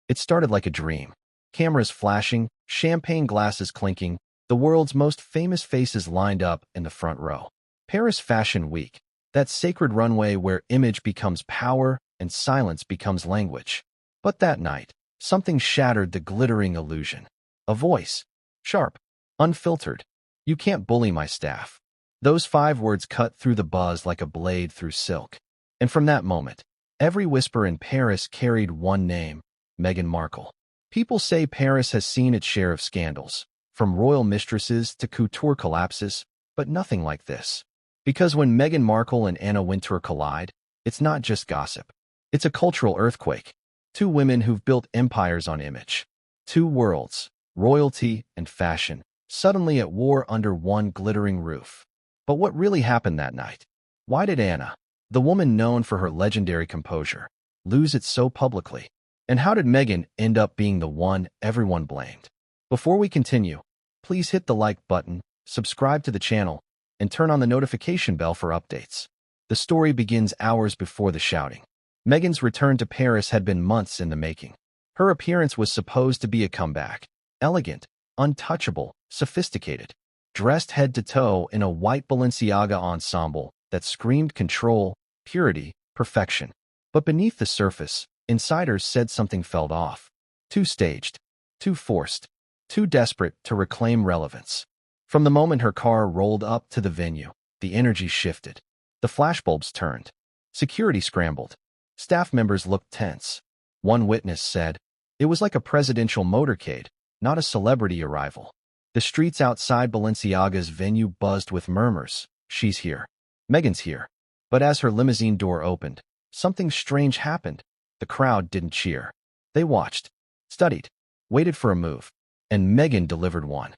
It started like a dream. Cameras flashing, champagne glasses clinking, the world's most famous faces lined up in the front row. Paris Fashion Week, that sacred runway where image becomes power and silence becomes language. But that night, something shattered the glittering illusion. A voice. Sharp. Unfiltered. "You can't bully my staff." Those 5 words cut through the buzz like a blade through silk. And from that moment, every whisper in Paris carried one name: Meghan Markle. People say Paris has seen its share of scandals, from royal mistresses to couture collapses, but nothing like this. Because when Meghan Markle and Anna Wintour collide, it's not just gossip. It's a cultural earthquake. 2 women who've built empires on image. 2 worlds, royalty and fashion, suddenly at war under one glittering roof. But what really happened that night? Why did Anna, the woman known for her legendary composure, lose it so publicly? And how did Meghan end up being the one everyone blamed? Before we continue, please hit the like button, subscribe to the channel, and turn on the notification bell for updates. The story begins hours before the shouting. Meghan's return to Paris had been months in the making. Her appearance was supposed to be a comeback. Elegant, untouchable, sophisticated. Dressed head to toe in a white Balenciaga ensemble that screamed control, purity, perfection. But beneath the surface, insiders said something felt off. Too staged, too forced, too desperate to reclaim relevance. From the moment her car rolled up to the venue, the energy shifted. The flashbulbs turned. Security scrambled. Staff members looked tense. One witness said, "It was like a presidential motorcade, not a celebrity arrival." The streets outside Balenciaga's venue buzzed with murmurs. "She's here. Meghan's here." But as her limousine door opened, something strange happened. The crowd didn't cheer. They watched, studied, waited for a move, and Meghan delivered one.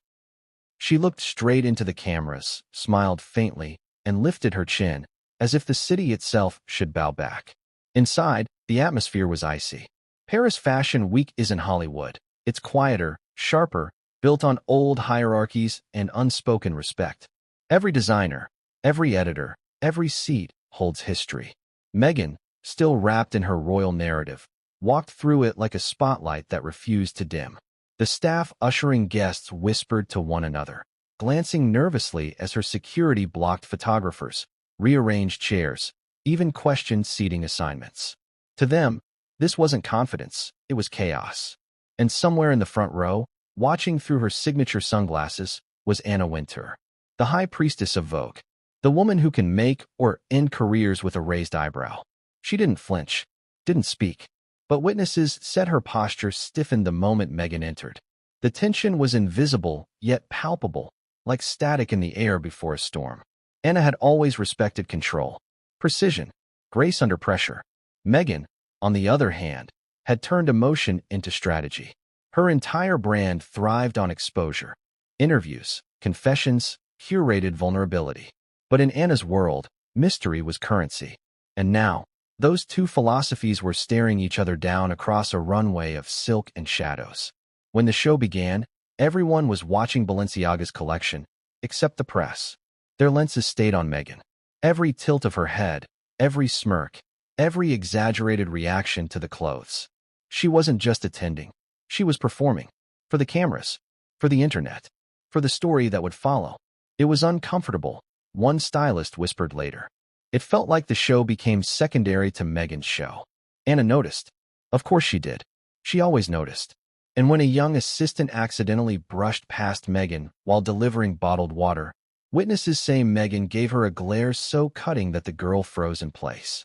She looked straight into the cameras, smiled faintly, and lifted her chin, as if the city itself should bow back. Inside, the atmosphere was icy. Paris Fashion Week isn't Hollywood. It's quieter, sharper, built on old hierarchies and unspoken respect. Every designer, every editor, every seat holds history. Meghan, still wrapped in her royal narrative, walked through it like a spotlight that refused to dim. The staff ushering guests whispered to one another, glancing nervously as her security blocked photographers, rearranged chairs, even questioned seating assignments. To them, this wasn't confidence, it was chaos. And somewhere in the front row, watching through her signature sunglasses, was Anna Wintour, the high priestess of Vogue, the woman who can make or end careers with a raised eyebrow. She didn't flinch, didn't speak, but witnesses said her posture stiffened the moment Meghan entered. The tension was invisible, yet palpable, like static in the air before a storm. Anna had always respected control, precision, grace under pressure. Meghan, on the other hand, had turned emotion into strategy. Her entire brand thrived on exposure. Interviews, confessions, curated vulnerability. But in Anna's world, mystery was currency. And now, those 2 philosophies were staring each other down across a runway of silk and shadows. When the show began, everyone was watching Balenciaga's collection, except the press. Their lenses stayed on Meghan. Every tilt of her head, every smirk, every exaggerated reaction to the clothes. She wasn't just attending. She was performing. For the cameras. For the internet. For the story that would follow. It was uncomfortable, one stylist whispered later. It felt like the show became secondary to Meghan's show. Anna noticed. Of course she did. She always noticed. And when a young assistant accidentally brushed past Meghan while delivering bottled water, witnesses say Meghan gave her a glare so cutting that the girl froze in place.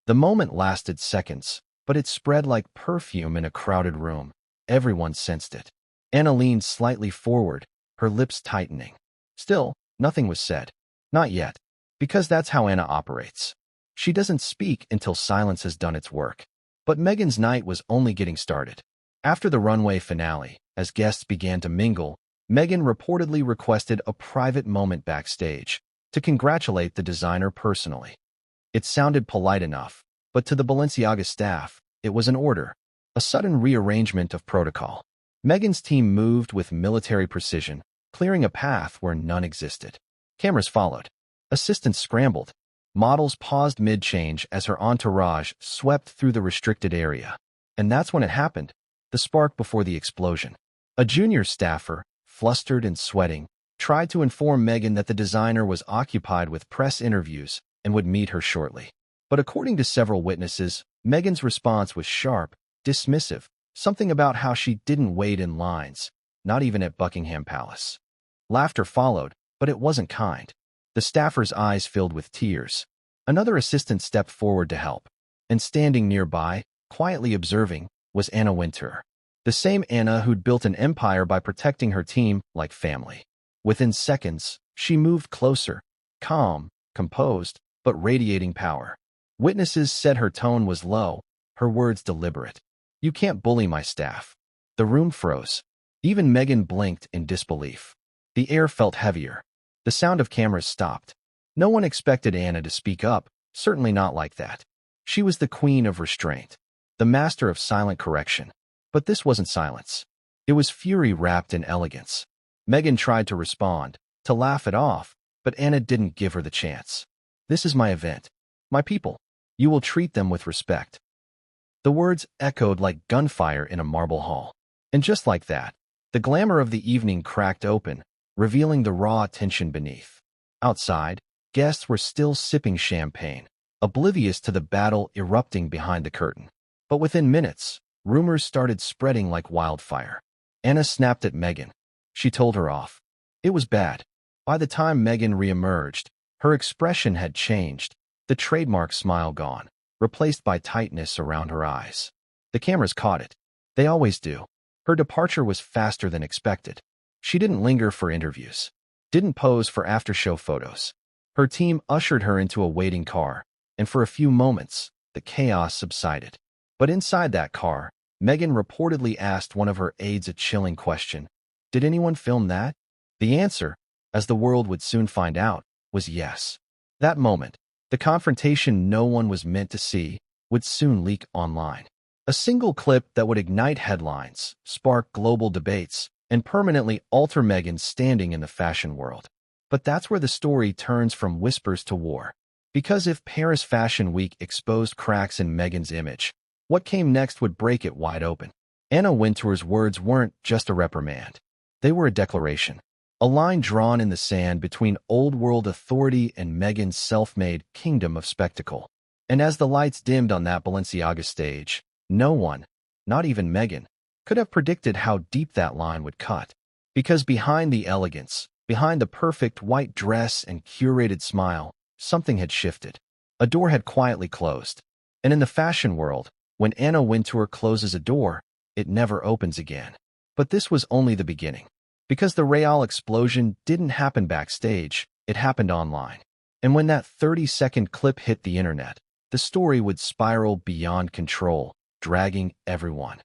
The moment lasted seconds, but it spread like perfume in a crowded room. Everyone sensed it. Anna leaned slightly forward, her lips tightening. Still, nothing was said. Not yet. Because that's how Anna operates. She doesn't speak until silence has done its work. But Meghan's night was only getting started. After the runway finale, as guests began to mingle, Meghan reportedly requested a private moment backstage to congratulate the designer personally. It sounded polite enough, but to the Balenciaga staff, it was an order, a sudden rearrangement of protocol. Meghan's team moved with military precision, clearing a path where none existed. Cameras followed. Assistants scrambled. Models paused mid-change as her entourage swept through the restricted area. And that's when it happened, the spark before the explosion. A junior staffer, flustered and sweating, tried to inform Meghan that the designer was occupied with press interviews and would meet her shortly. But according to several witnesses, Meghan's response was sharp, dismissive, something about how she didn't wait in lines, not even at Buckingham Palace. Laughter followed, but it wasn't kind. The staffer's eyes filled with tears. Another assistant stepped forward to help, and standing nearby, quietly observing, was Anna Wintour. The same Anna who'd built an empire by protecting her team like family. Within seconds, she moved closer, calm, composed, but radiating power. Witnesses said her tone was low, her words deliberate. "You can't bully my staff." The room froze. Even Meghan blinked in disbelief. The air felt heavier. The sound of cameras stopped. No one expected Anna to speak up, certainly not like that. She was the queen of restraint, the master of silent correction. But this wasn't silence. It was fury wrapped in elegance. Meghan tried to respond, to laugh it off, but Anna didn't give her the chance. "This is my event. My people. You will treat them with respect." The words echoed like gunfire in a marble hall. And just like that, the glamour of the evening cracked open, revealing the raw tension beneath. Outside, guests were still sipping champagne, oblivious to the battle erupting behind the curtain. But within minutes, rumors started spreading like wildfire. Anna snapped at Meghan. She told her off. It was bad. By the time Meghan re-emerged, her expression had changed, the trademark smile gone, replaced by tightness around her eyes. The cameras caught it. They always do. Her departure was faster than expected. She didn't linger for interviews, didn't pose for after-show photos. Her team ushered her into a waiting car, and for a few moments, the chaos subsided. But inside that car, Meghan reportedly asked one of her aides a chilling question. Did anyone film that? The answer, as the world would soon find out, was yes. That moment, the confrontation no one was meant to see, would soon leak online. A single clip that would ignite headlines, spark global debates, and permanently alter Meghan's standing in the fashion world. But that's where the story turns from whispers to war. Because if Paris Fashion Week exposed cracks in Meghan's image, what came next would break it wide open. Anna Wintour's words weren't just a reprimand. They were a declaration, a line drawn in the sand between old-world authority and Meghan's self-made kingdom of spectacle. And as the lights dimmed on that Balenciaga stage, no one, not even Meghan, could have predicted how deep that line would cut. Because behind the elegance, behind the perfect white dress and curated smile, something had shifted. A door had quietly closed. And in the fashion world, when Anna Wintour closes a door, it never opens again. But this was only the beginning. Because the Real explosion didn't happen backstage, it happened online. And when that 30-second clip hit the internet, the story would spiral beyond control, dragging everyone.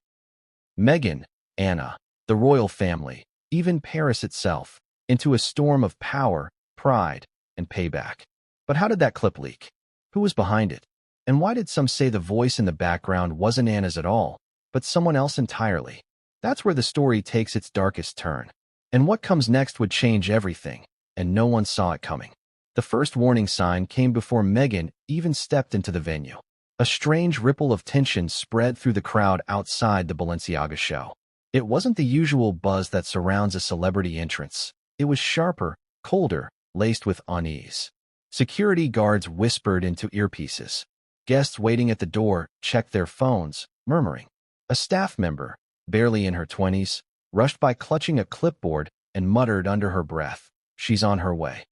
Meghan, Anna, the royal family, even Paris itself, into a storm of power, pride, and payback. But how did that clip leak? Who was behind it? And why did some say the voice in the background wasn't Anna's at all, but someone else entirely? That's where the story takes its darkest turn. And what comes next would change everything, and no one saw it coming. The first warning sign came before Meghan even stepped into the venue. A strange ripple of tension spread through the crowd outside the Balenciaga show. It wasn't the usual buzz that surrounds a celebrity entrance. It was sharper, colder, laced with unease. Security guards whispered into earpieces. Guests waiting at the door checked their phones, murmuring. A staff member, barely in her 20s, rushed by clutching a clipboard and muttered under her breath, "She's on her way."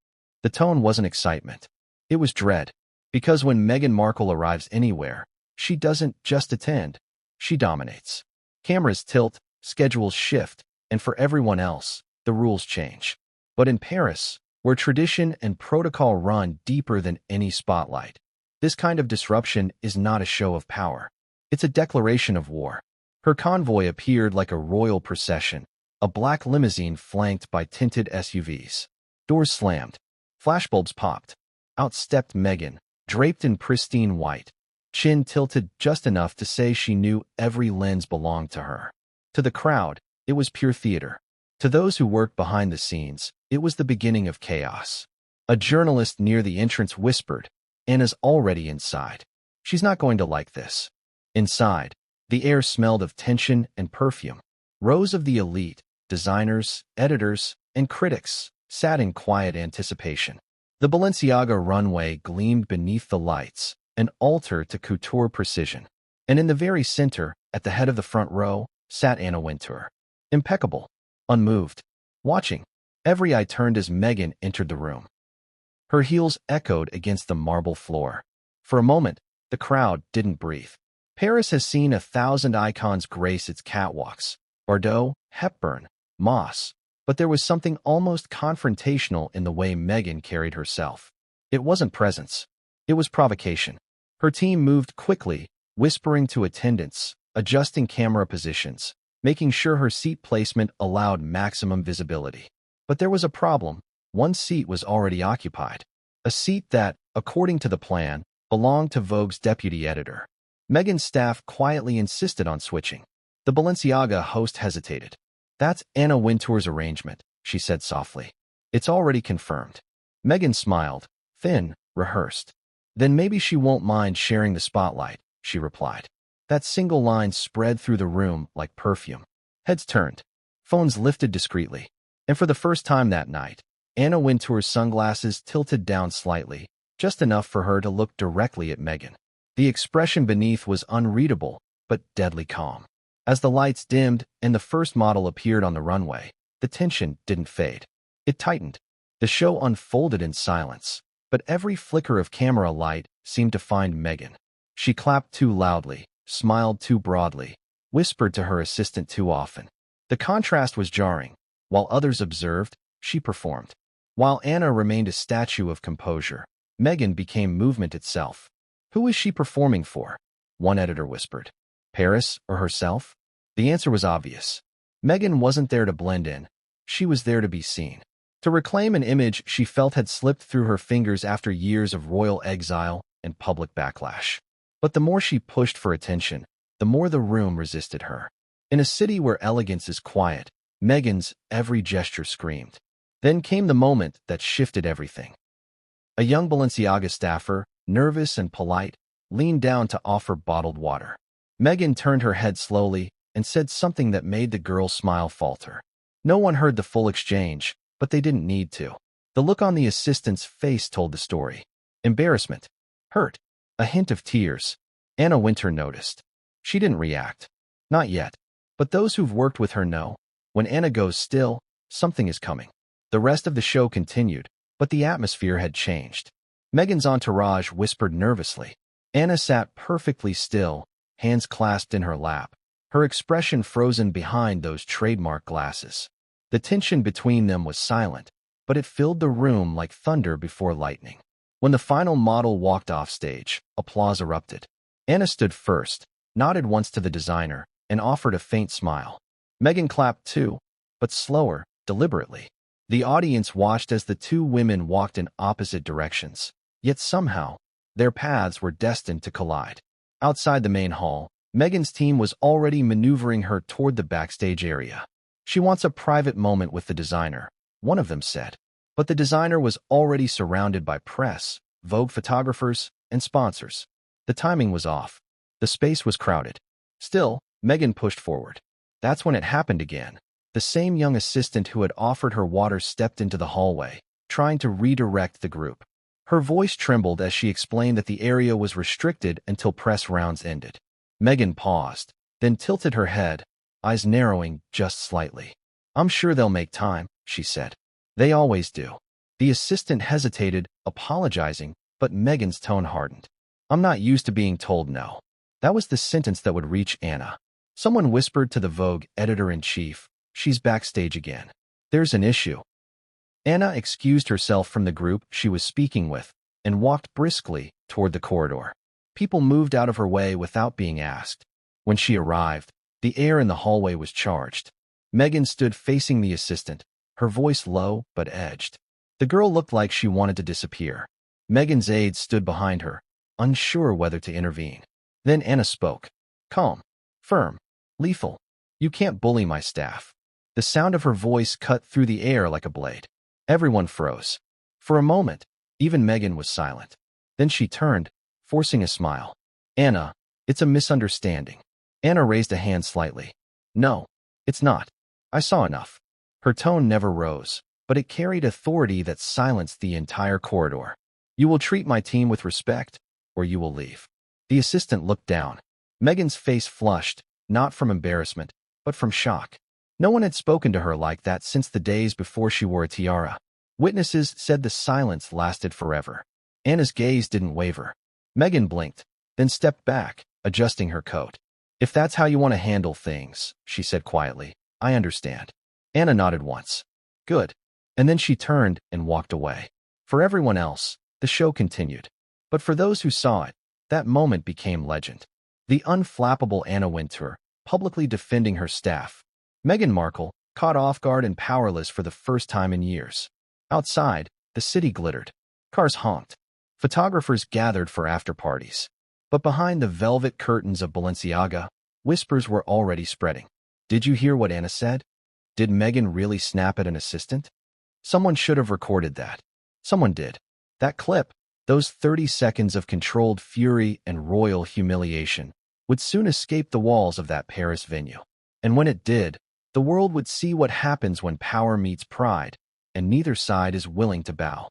The tone wasn't excitement. It was dread. Because when Meghan Markle arrives anywhere, she doesn't just attend, she dominates. Cameras tilt, schedules shift, and for everyone else, the rules change. But in Paris, where tradition and protocol run deeper than any spotlight, this kind of disruption is not a show of power. It's a declaration of war. Her convoy appeared like a royal procession, a black limousine flanked by tinted SUVs. Doors slammed. Flashbulbs popped. Out stepped Meghan, draped in pristine white, chin tilted just enough to say she knew every lens belonged to her. To the crowd, it was pure theater. To those who worked behind the scenes, it was the beginning of chaos. A journalist near the entrance whispered, "Anna's already inside. She's not going to like this." Inside, The air smelled of tension and perfume. Rows of the elite, designers, editors, and critics, sat in quiet anticipation. The Balenciaga runway gleamed beneath the lights, an altar to couture precision. And in the very center, at the head of the front row, sat Anna Wintour. Impeccable, unmoved, watching. Every eye turned as Meghan entered the room. Her heels echoed against the marble floor. For a moment, the crowd didn't breathe. Paris has seen 1,000 icons grace its catwalks. Bardot, Hepburn, Moss. But there was something almost confrontational in the way Meghan carried herself. It wasn't presence. It was provocation. Her team moved quickly, whispering to attendants, adjusting camera positions, making sure her seat placement allowed maximum visibility. But there was a problem. One seat was already occupied. A seat that, according to the plan, belonged to Vogue's deputy editor. Meghan's staff quietly insisted on switching. The Balenciaga host hesitated. "That's Anna Wintour's arrangement," she said softly. "It's already confirmed." Meghan smiled, thin, rehearsed. "Then maybe she won't mind sharing the spotlight," she replied. That single line spread through the room like perfume. Heads turned. Phones lifted discreetly. And for the first time that night, Anna Wintour's sunglasses tilted down slightly, just enough for her to look directly at Meghan. The expression beneath was unreadable, but deadly calm. As the lights dimmed and the first model appeared on the runway, the tension didn't fade. It tightened. The show unfolded in silence, but every flicker of camera light seemed to find Meghan. She clapped too loudly, smiled too broadly, whispered to her assistant too often. The contrast was jarring. While others observed, she performed. While Anna remained a statue of composure, Meghan became movement itself. "Who is she performing for?" one editor whispered. Paris or herself? The answer was obvious. Meghan wasn't there to blend in. She was there to be seen. To reclaim an image she felt had slipped through her fingers after years of royal exile and public backlash. But the more she pushed for attention, the more the room resisted her. In a city where elegance is quiet, Meghan's every gesture screamed. Then came the moment that shifted everything. A young Balenciaga staffer, nervous and polite, leaned down to offer bottled water. Meghan turned her head slowly and said something that made the girl's smile falter. No one heard the full exchange, but they didn't need to. The look on the assistant's face told the story. Embarrassment. Hurt. A hint of tears. Anna Wintour noticed. She didn't react. Not yet. But those who've worked with her know. When Anna goes still, something is coming. The rest of the show continued, but the atmosphere had changed. Meghan's entourage whispered nervously. Anna sat perfectly still, hands clasped in her lap, her expression frozen behind those trademark glasses. The tension between them was silent, but it filled the room like thunder before lightning. When the final model walked off stage, applause erupted. Anna stood first, nodded once to the designer, and offered a faint smile. Meghan clapped too, but slower, deliberately. The audience watched as the two women walked in opposite directions, yet somehow, their paths were destined to collide. Outside the main hall, Meghan's team was already maneuvering her toward the backstage area. "She wants a private moment with the designer," one of them said. But the designer was already surrounded by press, Vogue photographers, and sponsors. The timing was off. The space was crowded. Still, Meghan pushed forward. That's when it happened again. The same young assistant who had offered her water stepped into the hallway, trying to redirect the group. Her voice trembled as she explained that the area was restricted until press rounds ended. Meghan paused, then tilted her head, eyes narrowing just slightly. "I'm sure they'll make time," she said. "They always do." The assistant hesitated, apologizing, but Meghan's tone hardened. "I'm not used to being told no." That was the sentence that would reach Anna. Someone whispered to the Vogue editor-in-chief, "She's backstage again. There's an issue." Anna excused herself from the group she was speaking with and walked briskly toward the corridor. People moved out of her way without being asked. When she arrived, the air in the hallway was charged. Meghan stood facing the assistant, her voice low but edged. The girl looked like she wanted to disappear. Meghan's aides stood behind her, unsure whether to intervene. Then Anna spoke. Calm, firm, lethal. "You can't bully my staff." The sound of her voice cut through the air like a blade. Everyone froze. For a moment, even Meghan was silent. Then she turned, forcing a smile. "Anna, it's a misunderstanding." Anna raised a hand slightly. No, it's not. I saw enough. Her tone never rose, but it carried authority that silenced the entire corridor. You will treat my team with respect, or you will leave. The assistant looked down. Meghan's face flushed, not from embarrassment, but from shock. No one had spoken to her like that since the days before she wore a tiara. Witnesses said the silence lasted forever. Anna's gaze didn't waver. Meghan blinked, then stepped back, adjusting her coat. If that's how you want to handle things, she said quietly, I understand. Anna nodded once. Good. And then she turned and walked away. For everyone else, the show continued. But for those who saw it, that moment became legend. The unflappable Anna Wintour, publicly defending her staff. Meghan Markle, caught off guard and powerless for the first time in years. Outside, the city glittered. Cars honked. Photographers gathered for after-parties. But behind the velvet curtains of Balenciaga, whispers were already spreading. Did you hear what Anna said? Did Meghan really snap at an assistant? Someone should have recorded that. Someone did. That clip, those 30 seconds of controlled fury and royal humiliation, would soon escape the walls of that Paris venue. And when it did, the world would see what happens when power meets pride, and neither side is willing to bow.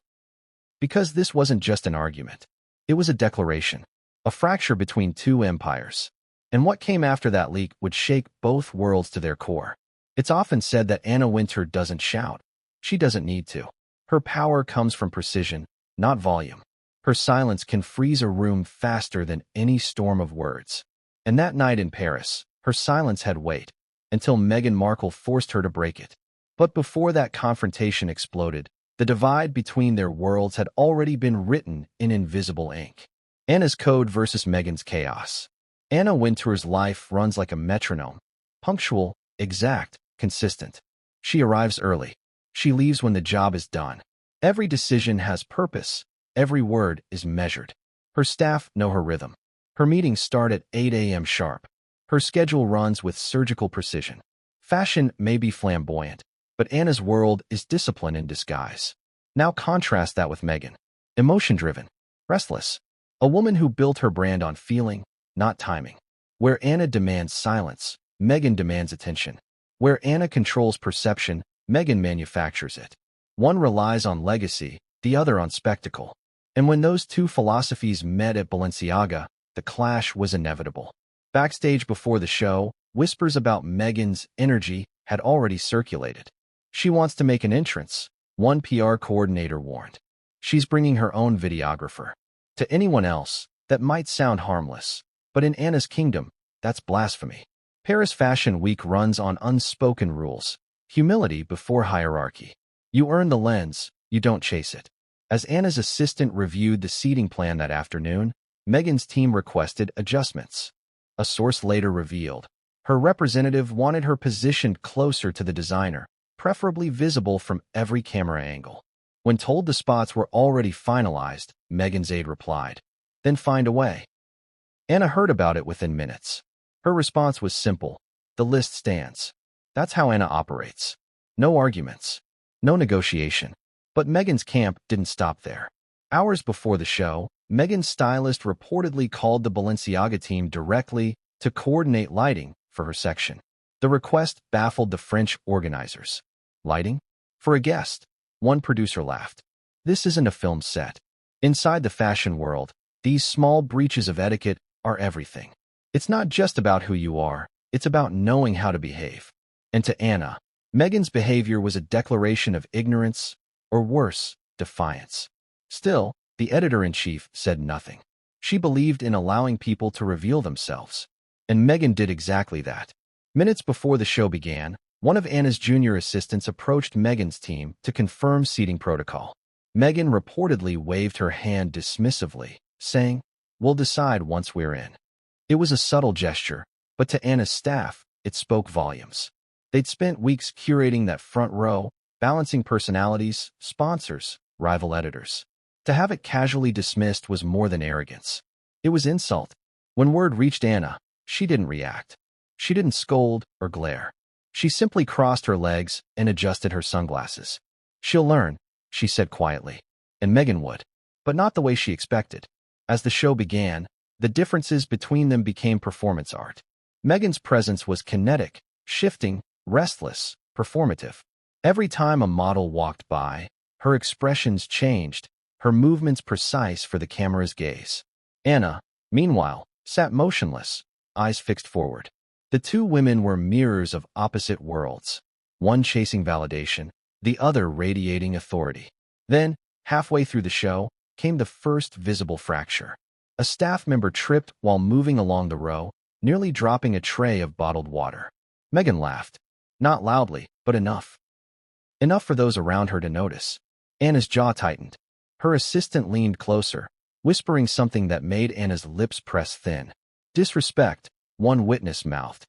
Because this wasn't just an argument. It was a declaration, a fracture between two empires. And what came after that leak would shake both worlds to their core. It's often said that Anna Wintour doesn't shout. She doesn't need to. Her power comes from precision, not volume. Her silence can freeze a room faster than any storm of words. And that night in Paris, her silence had weight, until Meghan Markle forced her to break it. But before that confrontation exploded, the divide between their worlds had already been written in invisible ink. Anna's code versus Meghan's chaos. Anna Wintour's life runs like a metronome, punctual, exact, consistent. She arrives early. She leaves when the job is done. Every decision has purpose. Every word is measured. Her staff know her rhythm. Her meetings start at 8 a.m. sharp. Her schedule runs with surgical precision. Fashion may be flamboyant, but Anna's world is discipline in disguise. Now contrast that with Meghan. Emotion-driven, restless. A woman who built her brand on feeling, not timing. Where Anna demands silence, Meghan demands attention. Where Anna controls perception, Meghan manufactures it. One relies on legacy, the other on spectacle. And when those two philosophies met at Balenciaga, the clash was inevitable. Backstage before the show, whispers about Meghan's energy had already circulated. She wants to make an entrance, one PR coordinator warned. She's bringing her own videographer. To anyone else, that might sound harmless. But in Anna's kingdom, that's blasphemy. Paris Fashion Week runs on unspoken rules. Humility before hierarchy. You earn the lens, you don't chase it. As Anna's assistant reviewed the seating plan that afternoon, Meghan's team requested adjustments. A source later revealed. Her representative wanted her positioned closer to the designer, preferably visible from every camera angle. When told the spots were already finalized, Meghan's aide replied, "Then find a way." Anna heard about it within minutes. Her response was simple. The list stands. That's how Anna operates. No arguments. No negotiation. But Meghan's camp didn't stop there. Hours before the show, Meghan's stylist reportedly called the Balenciaga team directly to coordinate lighting for her section. The request baffled the French organizers. Lighting? For a guest. One producer laughed. This isn't a film set. Inside the fashion world, these small breaches of etiquette are everything. It's not just about who you are, it's about knowing how to behave. And to Anna, Meghan's behavior was a declaration of ignorance, or worse, defiance. Still, the editor-in-chief said nothing. She believed in allowing people to reveal themselves. And Meghan did exactly that. Minutes before the show began, one of Anna's junior assistants approached Meghan's team to confirm seating protocol. Meghan reportedly waved her hand dismissively, saying, "We'll decide once we're in." It was a subtle gesture, but to Anna's staff, it spoke volumes. They'd spent weeks curating that front row, balancing personalities, sponsors, rival editors. To have it casually dismissed was more than arrogance. It was insult. When word reached Anna, she didn't react. She didn't scold or glare. She simply crossed her legs and adjusted her sunglasses. "She'll learn," she said quietly. And Meghan would. But not the way she expected. As the show began, the differences between them became performance art. Meghan's presence was kinetic, shifting, restless, performative. Every time a model walked by, her expressions changed, her movements precise for the camera's gaze. Anna, meanwhile, sat motionless, eyes fixed forward. The two women were mirrors of opposite worlds, one chasing validation, the other radiating authority. Then, halfway through the show, came the first visible fracture. A staff member tripped while moving along the row, nearly dropping a tray of bottled water. Meghan laughed. Not loudly, but enough. Enough for those around her to notice. Anna's jaw tightened. Her assistant leaned closer, whispering something that made Anna's lips press thin. Disrespect, one witness mouthed.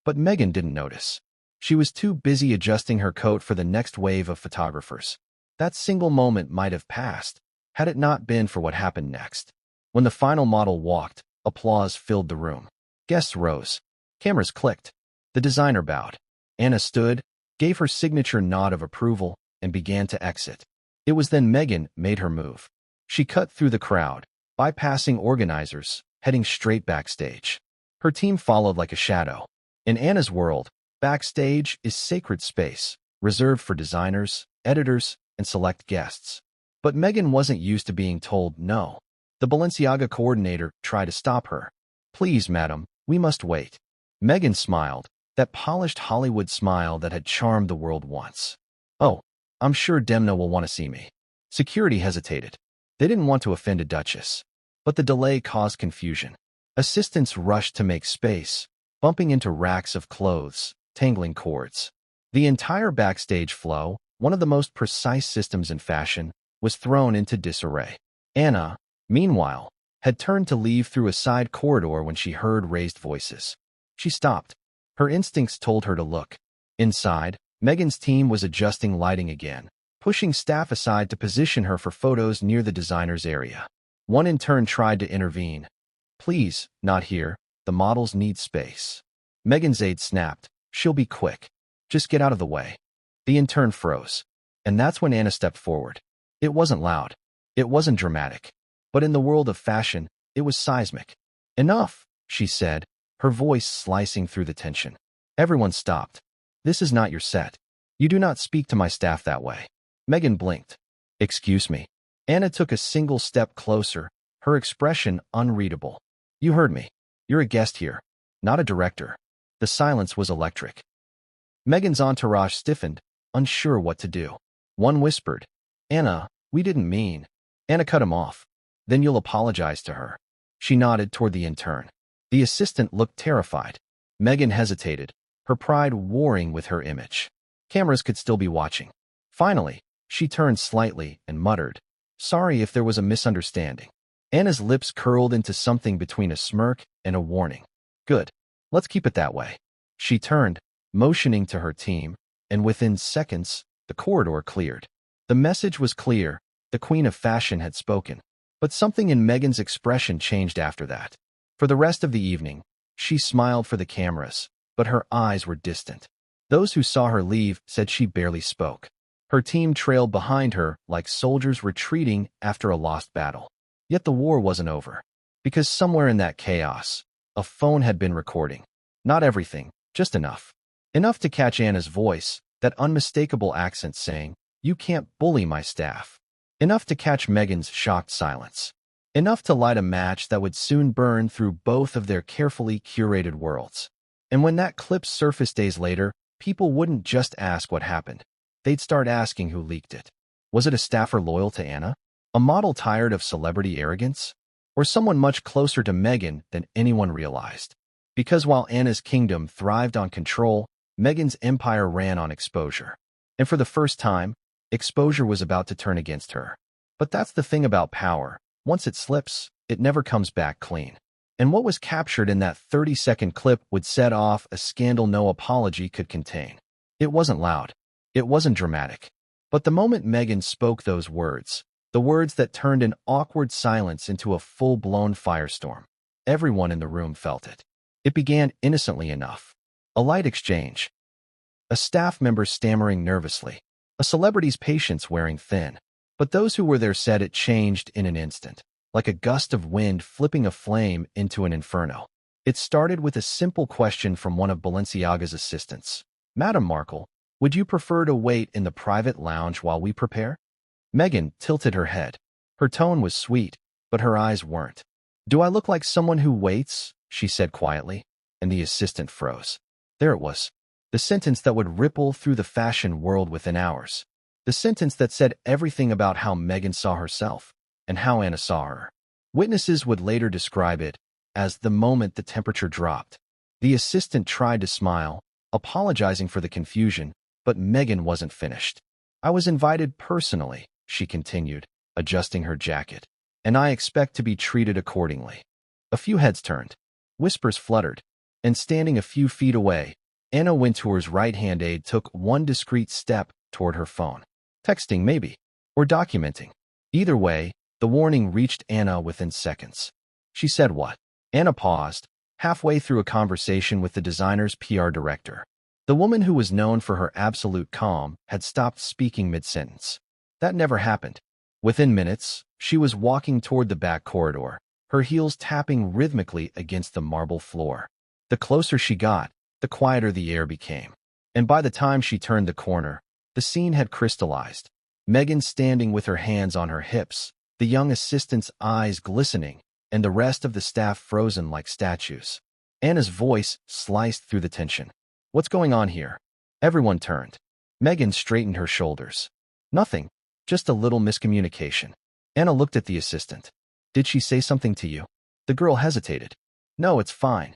But Meghan didn't notice. She was too busy adjusting her coat for the next wave of photographers. That single moment might have passed, had it not been for what happened next. When the final model walked, applause filled the room. Guests rose. Cameras clicked. The designer bowed. Anna stood, gave her signature nod of approval, and began to exit. It was then Meghan made her move. She cut through the crowd, bypassing organizers, heading straight backstage. Her team followed like a shadow. In Anna's world, backstage is sacred space, reserved for designers, editors, and select guests. But Meghan wasn't used to being told no. The Balenciaga coordinator tried to stop her. "Please, madam, we must wait." Meghan smiled, that polished Hollywood smile that had charmed the world once. "Oh, I'm sure Demna will want to see me." Security hesitated. They didn't want to offend a duchess. But the delay caused confusion. Assistants rushed to make space, bumping into racks of clothes, tangling cords. The entire backstage flow, one of the most precise systems in fashion, was thrown into disarray. Anna, meanwhile, had turned to leave through a side corridor when she heard raised voices. She stopped. Her instincts told her to look. Inside, Meghan's team was adjusting lighting again, pushing staff aside to position her for photos near the designer's area. One intern tried to intervene. "Please, not here. The models need space." Meghan's aide snapped. "She'll be quick. Just get out of the way." The intern froze. And that's when Anna stepped forward. It wasn't loud. It wasn't dramatic. But in the world of fashion, it was seismic. "Enough," she said, her voice slicing through the tension. Everyone stopped. "This is not your set. You do not speak to my staff that way." Meghan blinked. "Excuse me." Anna took a single step closer, her expression unreadable. "You heard me. You're a guest here, not a director." The silence was electric. Meghan's entourage stiffened, unsure what to do. One whispered, "Anna, we didn't mean." Anna cut him off. "Then you'll apologize to her." She nodded toward the intern. The assistant looked terrified. Meghan hesitated, her pride warring with her image. Cameras could still be watching. Finally, she turned slightly and muttered, "Sorry if there was a misunderstanding." Anna's lips curled into something between a smirk and a warning. "Good. Let's keep it that way." She turned, motioning to her team, and within seconds, the corridor cleared. The message was clear. The Queen of Fashion had spoken. But something in Meghan's expression changed after that. For the rest of the evening, she smiled for the cameras, but her eyes were distant. Those who saw her leave said she barely spoke. Her team trailed behind her like soldiers retreating after a lost battle. Yet the war wasn't over. Because somewhere in that chaos, a phone had been recording. Not everything, just enough. Enough to catch Anna's voice, that unmistakable accent saying, "You can't bully my staff." Enough to catch Meghan's shocked silence. Enough to light a match that would soon burn through both of their carefully curated worlds. And when that clip surfaced days later, people wouldn't just ask what happened. They'd start asking who leaked it. Was it a staffer loyal to Anna? A model tired of celebrity arrogance? Or someone much closer to Meghan than anyone realized? Because while Anna's kingdom thrived on control, Meghan's empire ran on exposure. And for the first time, exposure was about to turn against her. But that's the thing about power. Once it slips, it never comes back clean. And what was captured in that 30-second clip would set off a scandal no apology could contain. It wasn't loud. It wasn't dramatic. But the moment Meghan spoke those words, the words that turned an awkward silence into a full-blown firestorm, everyone in the room felt it. It began innocently enough. A light exchange. A staff member stammering nervously. A celebrity's patience wearing thin. But those who were there said it changed in an instant, like a gust of wind flipping a flame into an inferno. It started with a simple question from one of Balenciaga's assistants. "Madam Markle, would you prefer to wait in the private lounge while we prepare?" Meghan tilted her head. Her tone was sweet, but her eyes weren't. "Do I look like someone who waits?" she said quietly, and the assistant froze. There it was. The sentence that would ripple through the fashion world within hours. The sentence that said everything about how Meghan saw herself and how Anna saw her. Witnesses would later describe it as the moment the temperature dropped. The assistant tried to smile, apologizing for the confusion, but Meghan wasn't finished. "I was invited personally," she continued, adjusting her jacket, "and I expect to be treated accordingly." A few heads turned. Whispers fluttered, and standing a few feet away, Anna Wintour's right-hand aide took one discreet step toward her phone. Texting, maybe, or documenting. Either way, the warning reached Anna within seconds. She said what? Anna paused, halfway through a conversation with the designer's PR director. The woman who was known for her absolute calm had stopped speaking mid-sentence. That never happened. Within minutes, she was walking toward the back corridor, her heels tapping rhythmically against the marble floor. The closer she got, the quieter the air became. And by the time she turned the corner, the scene had crystallized. Meghan standing with her hands on her hips, the young assistant's eyes glistening, and the rest of the staff frozen like statues. Anna's voice sliced through the tension. "What's going on here?" Everyone turned. Meghan straightened her shoulders. "Nothing, just a little miscommunication." Anna looked at the assistant. "Did she say something to you?" The girl hesitated. "No, it's fine."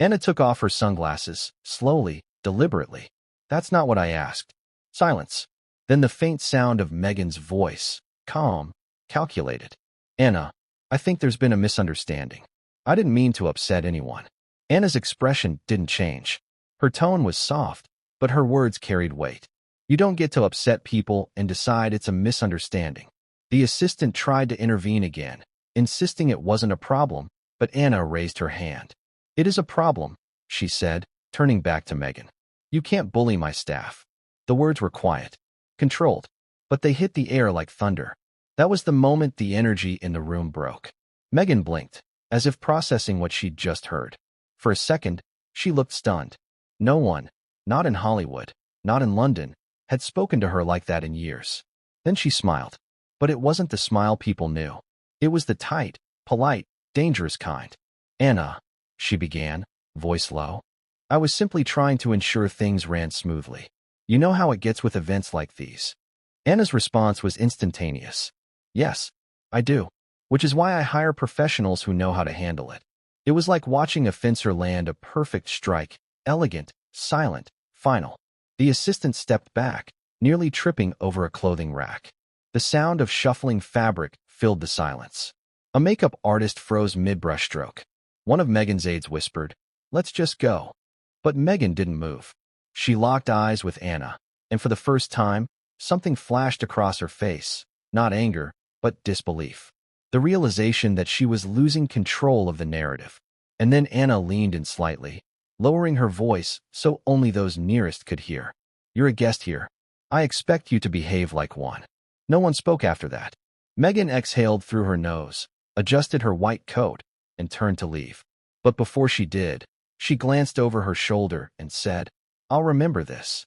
Anna took off her sunglasses, slowly, deliberately. "That's not what I asked." Silence. Then the faint sound of Meghan's voice, calm, calculated. "Anna, I think there's been a misunderstanding. I didn't mean to upset anyone." Anna's expression didn't change. Her tone was soft, but her words carried weight. "You don't get to upset people and decide it's a misunderstanding." The assistant tried to intervene again, insisting it wasn't a problem, but Anna raised her hand. "It is a problem," she said, turning back to Meghan. "You can't bully my staff." The words were quiet, controlled, but they hit the air like thunder. That was the moment the energy in the room broke. Meghan blinked, as if processing what she'd just heard. For a second, she looked stunned. No one, not in Hollywood, not in London, had spoken to her like that in years. Then she smiled. But it wasn't the smile people knew. It was the tight, polite, dangerous kind. "Anna," she began, voice low. "I was simply trying to ensure things ran smoothly. You know how it gets with events like these." Anna's response was instantaneous. "Yes, I do. Which is why I hire professionals who know how to handle it." It was like watching a fencer land a perfect strike, elegant, silent, final. The assistant stepped back, nearly tripping over a clothing rack. The sound of shuffling fabric filled the silence. A makeup artist froze mid-brushstroke. One of Meghan's aides whispered, "Let's just go." But Meghan didn't move. She locked eyes with Anna, and for the first time, something flashed across her face, not anger, but disbelief. The realization that she was losing control of the narrative. And then Anna leaned in slightly, lowering her voice so only those nearest could hear. "You're a guest here. I expect you to behave like one." No one spoke after that. Meghan exhaled through her nose, adjusted her white coat, and turned to leave. But before she did, she glanced over her shoulder and said, I'll remember this.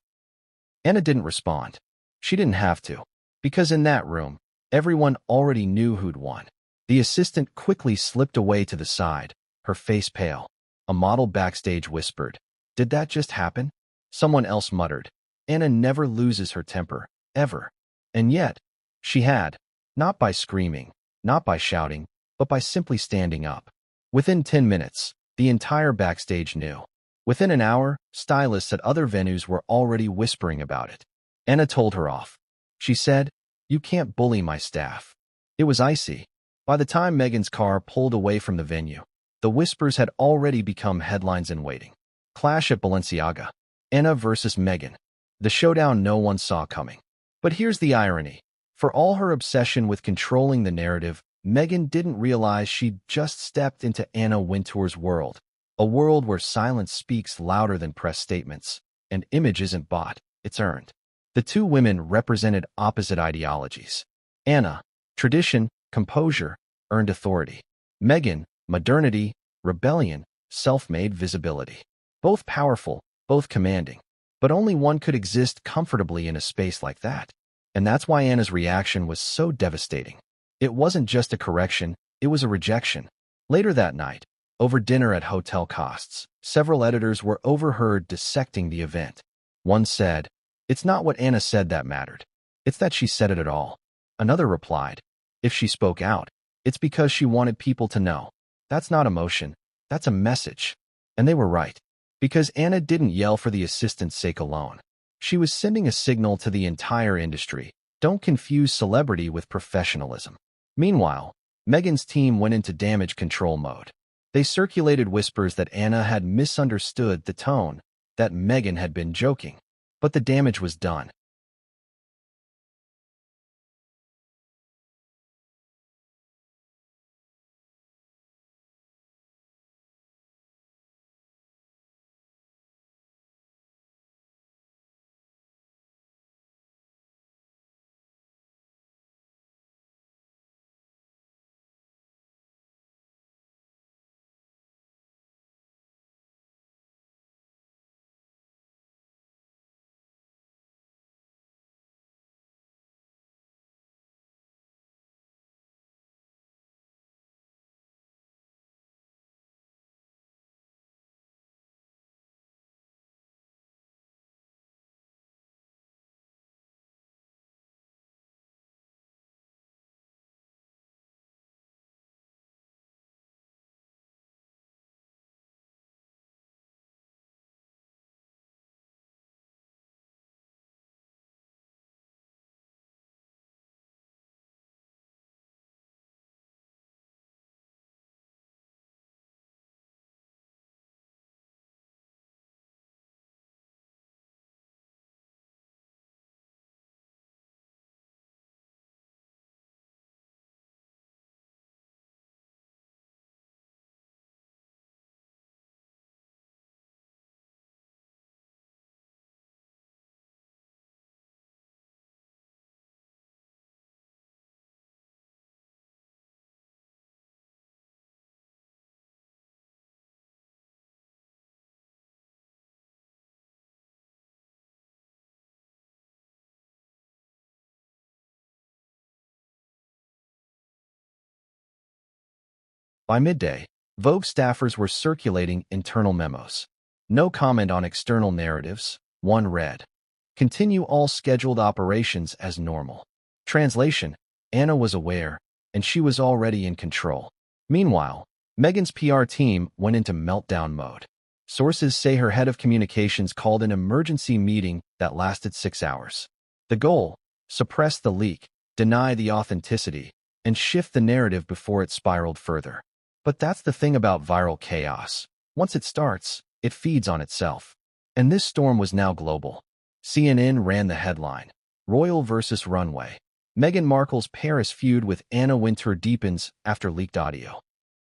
Anna didn't respond. She didn't have to, because in that room, everyone already knew who'd won. The assistant quickly slipped away to the side, her face pale. A model backstage whispered, "Did that just happen?" Someone else muttered, "Anna never loses her temper, ever." And yet, she had, not by screaming, not by shouting, but by simply standing up. Within 10 minutes, the entire backstage knew. Within an hour, stylists at other venues were already whispering about it. Anna told her off. She said, "You can't bully my staff." It was icy. By the time Meghan's car pulled away from the venue, the whispers had already become headlines in waiting. Clash at Balenciaga. Anna versus Meghan. The showdown no one saw coming. But here's the irony. For all her obsession with controlling the narrative, Meghan didn't realize she'd just stepped into Anna Wintour's world. A world where silence speaks louder than press statements, and image isn't bought, it's earned. The two women represented opposite ideologies. Anna, tradition, composure, earned authority. Meghan, modernity, rebellion, self-made visibility. Both powerful, both commanding. But only one could exist comfortably in a space like that. And that's why Anna's reaction was so devastating. It wasn't just a correction, it was a rejection. Later that night, over dinner at Hotel Costs, several editors were overheard dissecting the event. One said, "It's not what Anna said that mattered. It's that she said it at all." Another replied, "If she spoke out, it's because she wanted people to know. That's not emotion, that's a message." And they were right. Because Anna didn't yell for the assistant's sake alone. She was sending a signal to the entire industry. Don't confuse celebrity with professionalism. Meanwhile, Meghan's team went into damage control mode. They circulated whispers that Anna had misunderstood the tone, that Meghan had been joking. But the damage was done. By midday, Vogue staffers were circulating internal memos. No comment on external narratives. One read, "Continue all scheduled operations as normal." Translation, Anna was aware, and she was already in control. Meanwhile, Meghan's PR team went into meltdown mode. Sources say her head of communications called an emergency meeting that lasted 6 hours. The goal? Suppress the leak, deny the authenticity, and shift the narrative before it spiraled further. But that's the thing about viral chaos. Once it starts, it feeds on itself. And this storm was now global. CNN ran the headline, "Royal versus Runway. Meghan Markle's Paris feud with Anna Wintour deepens after leaked audio."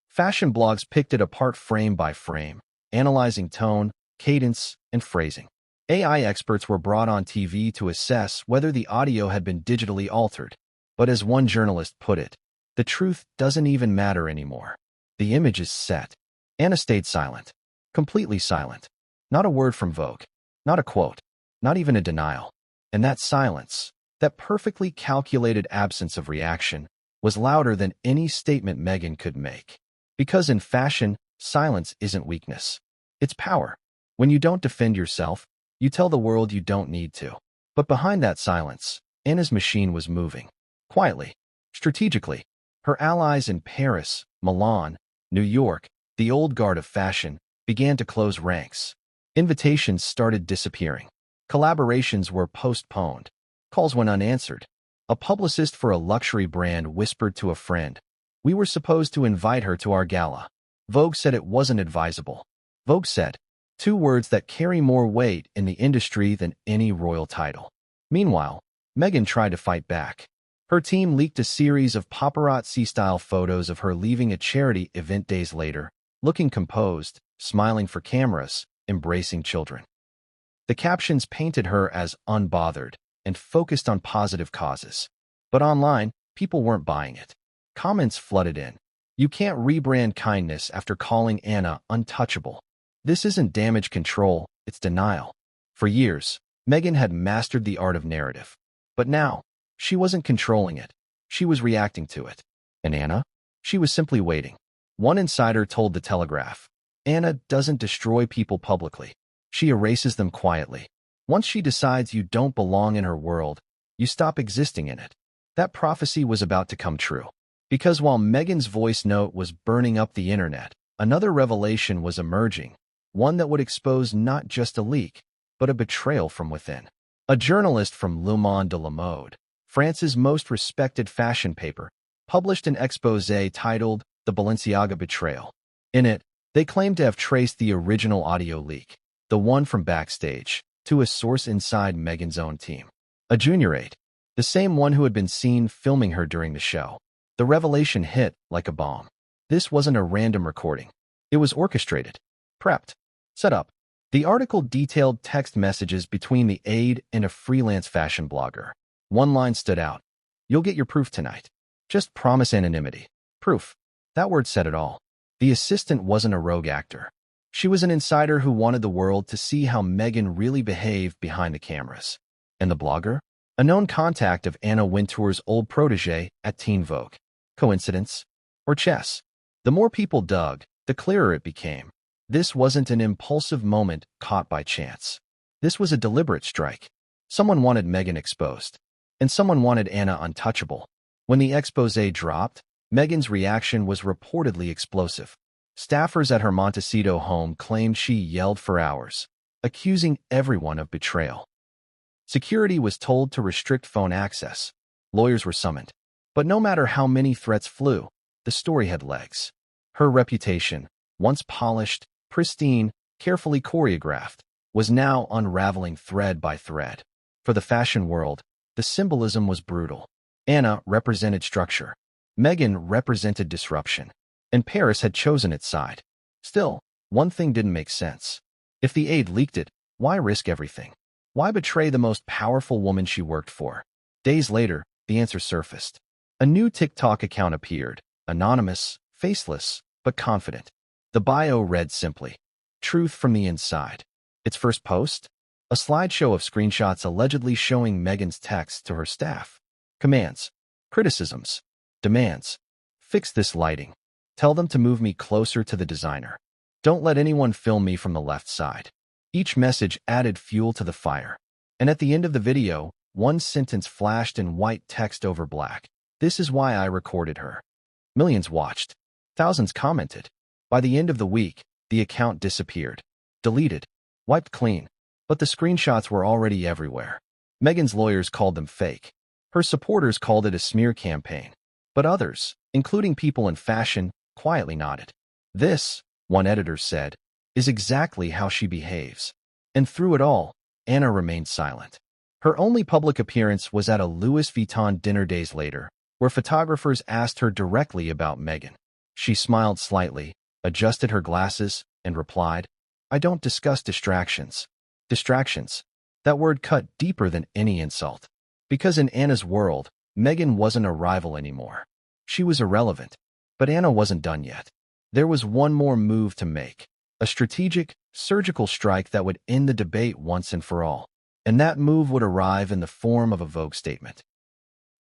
Fashion blogs picked it apart frame by frame, analyzing tone, cadence, and phrasing. AI experts were brought on TV to assess whether the audio had been digitally altered. But as one journalist put it, the truth doesn't even matter anymore. The image is set. Anna stayed silent. Completely silent. Not a word from Vogue. Not a quote, not even a denial. And that silence, that perfectly calculated absence of reaction, was louder than any statement Meghan could make. Because in fashion, silence isn't weakness. It's power. When you don't defend yourself, you tell the world you don't need to. But behind that silence, Anna's machine was moving. Quietly, strategically. Her allies in Paris, Milan, New York, the old guard of fashion, began to close ranks. Invitations started disappearing. Collaborations were postponed. Calls went unanswered. A publicist for a luxury brand whispered to a friend, "We were supposed to invite her to our gala." Vogue said it wasn't advisable. Vogue said, two words that carry more weight in the industry than any royal title. Meanwhile, Meghan tried to fight back. Her team leaked a series of paparazzi-style photos of her leaving a charity event days later, looking composed, smiling for cameras, embracing children. The captions painted her as unbothered and focused on positive causes. But online, people weren't buying it. Comments flooded in. "You can't rebrand kindness after calling Anna untouchable. This isn't damage control, it's denial." For years, Meghan had mastered the art of narrative. But now, she wasn't controlling it. She was reacting to it. And Anna? She was simply waiting. One insider told The Telegraph, "Anna doesn't destroy people publicly. She erases them quietly. Once she decides you don't belong in her world, you stop existing in it." That prophecy was about to come true. Because while Meghan's voice note was burning up the internet, another revelation was emerging, one that would expose not just a leak, but a betrayal from within. A journalist from Le Monde de la Mode, France's most respected fashion paper, published an exposé titled "The Balenciaga Betrayal." In it, they claimed to have traced the original audio leak, the one from backstage, to a source inside Meghan's own team. A junior aide, the same one who had been seen filming her during the show. The revelation hit like a bomb. This wasn't a random recording. It was orchestrated, prepped, set up. The article detailed text messages between the aide and a freelance fashion blogger. One line stood out. "You'll get your proof tonight. Just promise anonymity." Proof. That word said it all. The assistant wasn't a rogue actor. She was an insider who wanted the world to see how Meghan really behaved behind the cameras. And the blogger? A known contact of Anna Wintour's old protégé at Teen Vogue. Coincidence? Or chess? The more people dug, the clearer it became. This wasn't an impulsive moment caught by chance. This was a deliberate strike. Someone wanted Meghan exposed. And someone wanted Anna untouchable. When the exposé dropped, Meghan's reaction was reportedly explosive. Staffers at her Montecito home claimed she yelled for hours, accusing everyone of betrayal. Security was told to restrict phone access. Lawyers were summoned. But no matter how many threats flew, the story had legs. Her reputation, once polished, pristine, carefully choreographed, was now unraveling thread by thread. For the fashion world, the symbolism was brutal. Anna represented structure. Meghan represented disruption. And Paris had chosen its side. Still, one thing didn't make sense. If the aide leaked it, why risk everything? Why betray the most powerful woman she worked for? Days later, the answer surfaced. A new TikTok account appeared, anonymous, faceless, but confident. The bio read simply, "Truth from the inside." Its first post? A slideshow of screenshots allegedly showing Meghan's texts to her staff. Commands, criticisms, demands. "Fix this lighting. Tell them to move me closer to the designer. Don't let anyone film me from the left side." Each message added fuel to the fire. And at the end of the video, one sentence flashed in white text over black. "This is why I recorded her." Millions watched. Thousands commented. By the end of the week, the account disappeared. Deleted. Wiped clean. But the screenshots were already everywhere. Meghan's lawyers called them fake. Her supporters called it a smear campaign. But others, including people in fashion, quietly nodded. "This," one editor said, "is exactly how she behaves." And through it all, Anna remained silent. Her only public appearance was at a Louis Vuitton dinner days later, where photographers asked her directly about Meghan. She smiled slightly, adjusted her glasses, and replied, "I don't discuss distractions." Distractions. That word cut deeper than any insult. Because in Anna's world, Meghan wasn't a rival anymore. She was irrelevant. But Anna wasn't done yet. There was one more move to make. a strategic, surgical strike that would end the debate once and for all. And that move would arrive in the form of a Vogue statement.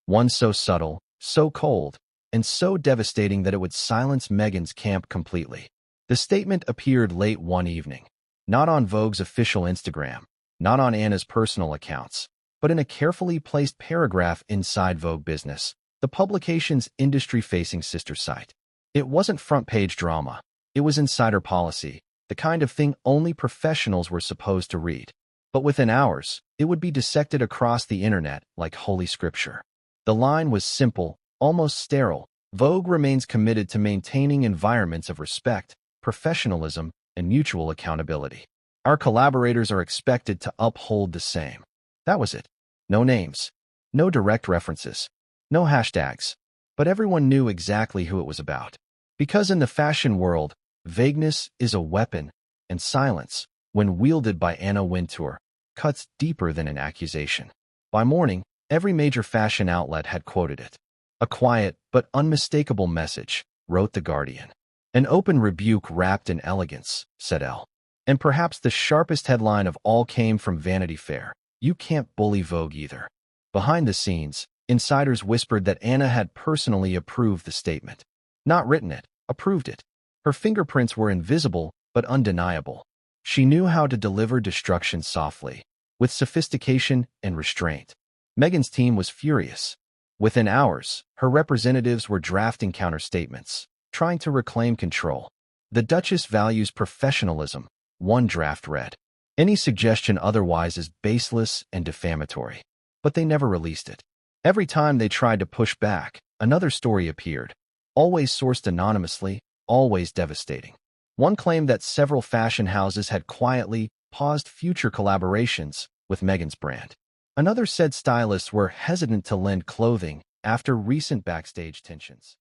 One so subtle, so cold, and so devastating that it would silence Meghan's camp completely. The statement appeared late one evening, not on Vogue's official Instagram, not on Anna's personal accounts, but in a carefully placed paragraph inside Vogue Business, the publication's industry-facing sister site. It wasn't front-page drama. It was insider policy, the kind of thing only professionals were supposed to read. But within hours, it would be dissected across the internet like holy scripture. The line was simple, almost sterile. Vogue remains committed to maintaining environments of respect, professionalism, and mutual accountability. Our collaborators are expected to uphold the same. That was it. No names, no direct references, no hashtags, but everyone knew exactly who it was about. Because in the fashion world, vagueness is a weapon, and silence, when wielded by Anna Wintour, cuts deeper than an accusation. By morning, every major fashion outlet had quoted it. A quiet but unmistakable message, wrote The Guardian. An open rebuke wrapped in elegance, said Elle. And perhaps the sharpest headline of all came from Vanity Fair. You can't bully Vogue either. Behind the scenes, insiders whispered that Anna had personally approved the statement. Not written it, approved it. Her fingerprints were invisible but undeniable. She knew how to deliver destruction softly, with sophistication and restraint. Meghan's team was furious. Within hours, her representatives were drafting counterstatements, trying to reclaim control. The Duchess values professionalism, one draft read. Any suggestion otherwise is baseless and defamatory. But they never released it. Every time they tried to push back, another story appeared, always sourced anonymously, always devastating. One claimed that several fashion houses had quietly paused future collaborations with Meghan's brand. Another said stylists were hesitant to lend clothing after recent backstage tensions.